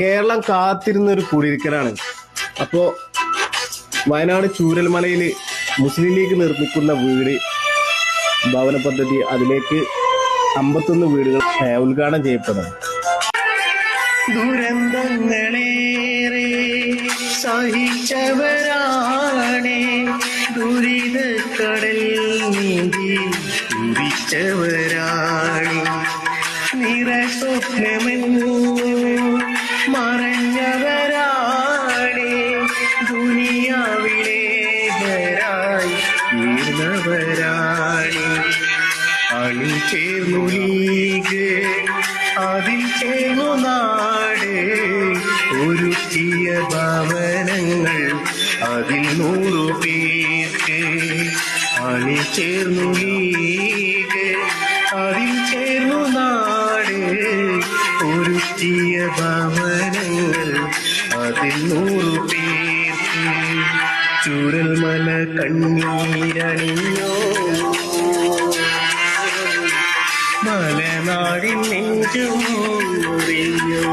കേരളം കാത്തിരുന്ന ഒരു കുടിയിരിക്കലാണ്. അപ്പോ വയനാട് ചൂരൽമലയിൽ മുസ്ലിം ലീഗ് നിർമ്മിക്കുന്ന വീട് ഭവന പദ്ധതി, അതിലേക്ക് 51 വീടുകൾ ഉദ്ഘാടനം ചെയ്യപ്പെടുന്നു. ദുരന്തങ്ങളേറെ സഹിച്ചവരാണേ, ദുരിതക്കടൽ നീന്തി കുറിച്ചവരാണ്. നിറസ്വപ്നമെന്നു മറഞ്ഞവരാണ്, ദുനിയാവിലേവരായി തീർന്നവരാണ്. അണിചേർന്നു ലീഗ്, അതിൽ ചേർന്നു നാട്, ഒരുക്കിയ ഭവനങ്ങൾ അതിൽ 100 പേർക്ക്. അണിചേർന്നു ലീഗ്, അതിൽ ചേർന്നു നാട്, ഒരുക്കിയ ഭവനങ്ങൾ അതിൽ 100 പേർക്ക്. ചൂരൽമല കണ്ണീരണിഞ്ഞോ, മലനാടിൻ നെഞ്ചും മുറിഞ്ഞോ.